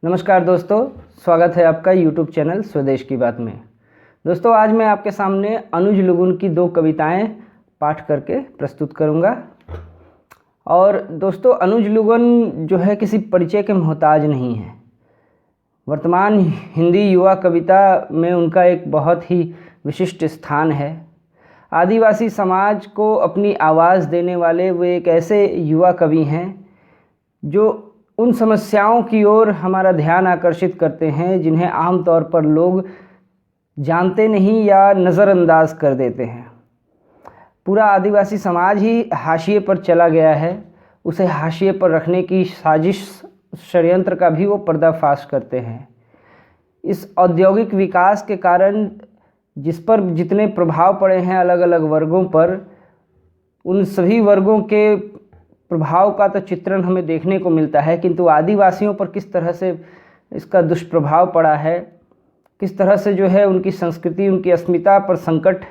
नमस्कार दोस्तों, स्वागत है आपका YouTube चैनल स्वदेश की बात में। दोस्तों, आज मैं आपके सामने अनुज लुगुन की 2 कविताएं पाठ करके प्रस्तुत करूंगा। और दोस्तों, अनुज लुगुन जो है किसी परिचय के मोहताज नहीं है। वर्तमान हिंदी युवा कविता में उनका एक बहुत ही विशिष्ट स्थान है। आदिवासी समाज को अपनी आवाज़ देने वाले वे एक ऐसे युवा कवि हैं जो उन समस्याओं की ओर हमारा ध्यान आकर्षित करते हैं जिन्हें आमतौर पर लोग जानते नहीं या नज़रअंदाज कर देते हैं। पूरा आदिवासी समाज ही हाशिए पर चला गया है। उसे हाशिए पर रखने की साजिश षड्यंत्र का भी वो पर्दाफाश करते हैं। इस औद्योगिक विकास के कारण जिस पर जितने प्रभाव पड़े हैं अलग अलग वर्गों पर, उन सभी वर्गों के प्रभाव का तो चित्रण हमें देखने को मिलता है, किंतु आदिवासियों पर किस तरह से इसका दुष्प्रभाव पड़ा है, किस तरह से जो है उनकी संस्कृति, उनकी अस्मिता पर संकट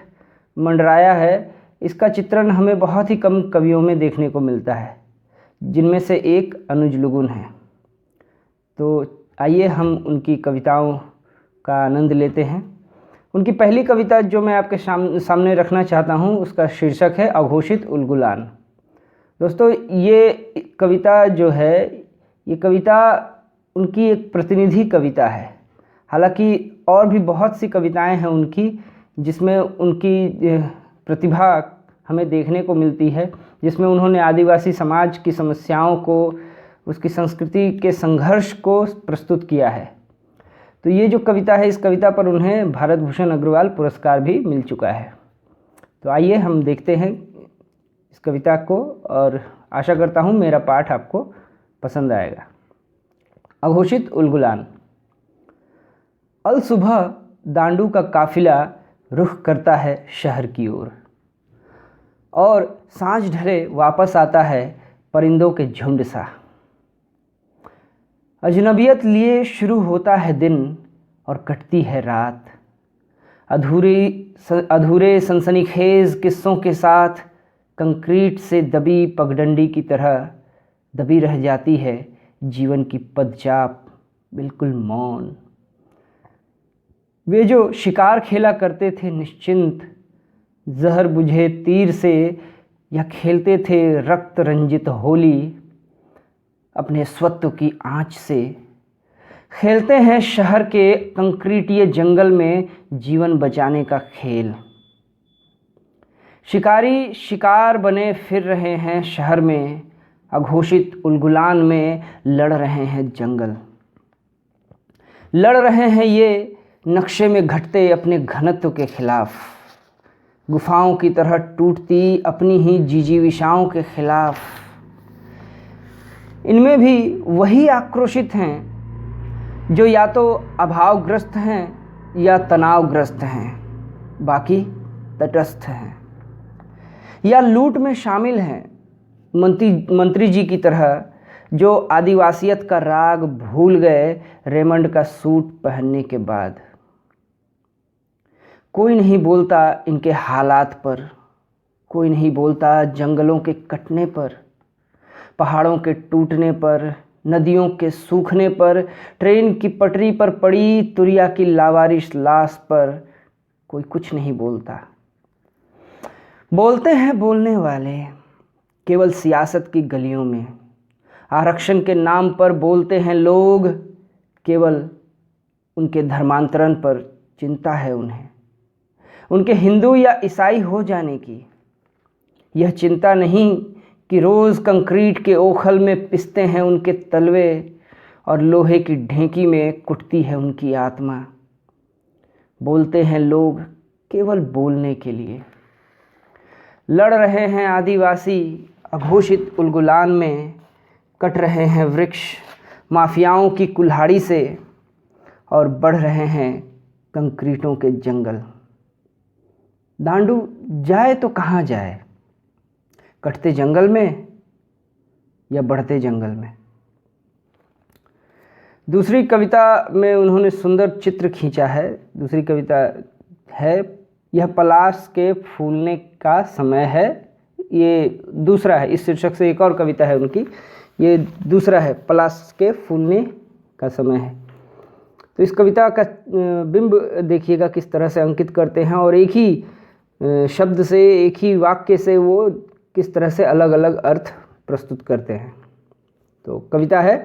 मंडराया है, इसका चित्रण हमें बहुत ही कम कवियों में देखने को मिलता है, जिनमें से एक अनुज लुगुन है। तो आइए हम उनकी कविताओं का आनंद लेते हैं। उनकी पहली कविता जो मैं आपके सामने रखना चाहता हूँ, उसका शीर्षक है अघोषित उलगुलान। दोस्तों, ये कविता जो है, ये कविता उनकी एक प्रतिनिधि कविता है। हालांकि और भी बहुत सी कविताएं हैं उनकी जिसमें उनकी प्रतिभा हमें देखने को मिलती है, जिसमें उन्होंने आदिवासी समाज की समस्याओं को, उसकी संस्कृति के संघर्ष को प्रस्तुत किया है। तो ये जो कविता है, इस कविता पर उन्हें भारत भूषण अग्रवाल पुरस्कार भी मिल चुका है। तो आइए हम देखते हैं इस कविता को, और आशा करता हूँ मेरा पाठ आपको पसंद आएगा। अघोषित उलगुलान। अल सुबह दांडू का काफिला रुख करता है शहर की ओर, और सांझ ढले वापस आता है परिंदों के झुंड सा। अजनबियत लिए शुरू होता है दिन और कटती है रात, अधूरे सनसनीखेज किस्सों के साथ कंक्रीट से दबी पगडंडी की तरह दबी रह जाती है जीवन की पदचाप, बिल्कुल मौन। वे जो शिकार खेला करते थे निश्चिंत जहर बुझे तीर से, या खेलते थे रक्त रंजित होली अपने स्वत्व की आंच से, खेलते हैं शहर के कंक्रीटीय जंगल में जीवन बचाने का खेल। शिकारी शिकार बने फिर रहे हैं शहर में, अघोषित उलगुलान में लड़ रहे हैं जंगल। लड़ रहे हैं ये नक्शे में घटते अपने घनत्व के खिलाफ, गुफाओं की तरह टूटती अपनी ही जिजीविषाओं के खिलाफ। इनमें भी वही आक्रोशित हैं जो या तो अभावग्रस्त हैं या तनावग्रस्त हैं, बाकी तटस्थ हैं या लूट में शामिल हैं, मंत्री जी की तरह जो आदिवासियत का राग भूल गए रेमंड का सूट पहनने के बाद। कोई नहीं बोलता इनके हालात पर, कोई नहीं बोलता जंगलों के कटने पर, पहाड़ों के टूटने पर, नदियों के सूखने पर, ट्रेन की पटरी पर पड़ी तुरिया की लावारिश लाश पर कोई कुछ नहीं बोलता। बोलते हैं बोलने वाले केवल सियासत की गलियों में, आरक्षण के नाम पर बोलते हैं लोग, केवल उनके धर्मांतरण पर चिंता है उन्हें, उनके हिंदू या ईसाई हो जाने की। यह चिंता नहीं कि रोज़ कंक्रीट के ओखल में पिसते हैं उनके तलवे और लोहे की ढेंकी में कुटती है उनकी आत्मा। बोलते हैं लोग केवल बोलने के लिए। लड़ रहे हैं आदिवासी अघोषित उलगुलान में, कट रहे हैं वृक्ष माफियाओं की कुल्हाड़ी से, और बढ़ रहे हैं कंक्रीटों के जंगल। दांडू जाए तो कहाँ जाए, कटते जंगल में या बढ़ते जंगल में। दूसरी कविता में उन्होंने सुंदर चित्र खींचा है। दूसरी कविता है यह पलाश के फूलने का समय है। ये दूसरा है, इस शीर्षक से एक और कविता है उनकी, ये दूसरा है, पलाश के फूलने का समय है। तो इस कविता का बिंब देखिएगा किस तरह से अंकित करते हैं और एक ही शब्द से, एक ही वाक्य से वो किस तरह से अलग अलग अर्थ प्रस्तुत करते हैं। तो कविता है,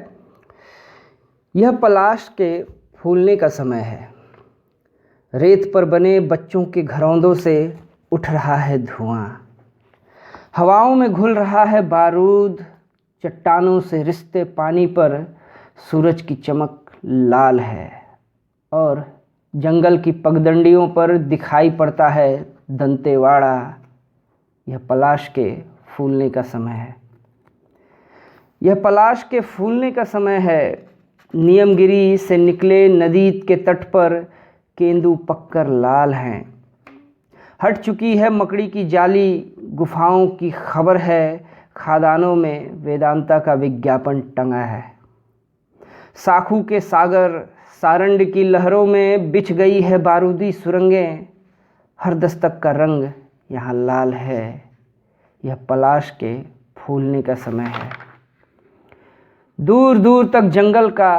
यह पलाश के फूलने का समय है, रेत पर बने बच्चों के घरौंदों से उठ रहा है धुआं, हवाओं में घुल रहा है बारूद, चट्टानों से रिश्ते पानी पर सूरज की चमक लाल है और जंगल की पगडंडियों पर दिखाई पड़ता है दंतेवाड़ा। यह पलाश के फूलने का समय है, यह पलाश के फूलने का समय है। नियमगिरी से निकले नदी के तट पर केंदू पककर लाल हैं, हट चुकी है मकड़ी की जाली, गुफाओं की खबर है, खादानों में वेदांता का विज्ञापन टंगा है। साखू के सागर सारंड की लहरों में बिछ गई है बारूदी सुरंगें, हर दस्तक का रंग यहाँ लाल है। यह पलाश के फूलने का समय है। दूर दूर तक जंगल का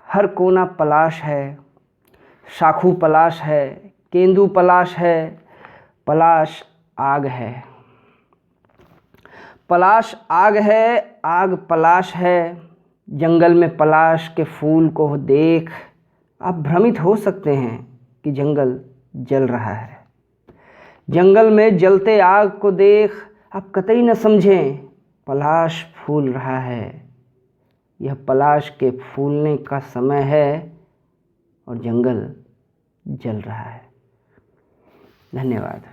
हर कोना पलाश है, साखू पलाश है, केंदू पलाश है, पलाश आग है। पलाश आग है, आग पलाश है। जंगल में पलाश के फूल को देख आप भ्रमित हो सकते हैं कि जंगल जल रहा है। जंगल में जलते आग को देख आप कतई न समझें पलाश फूल रहा है। यह पलाश के फूलने का समय है और जंगल जल रहा है। धन्यवाद।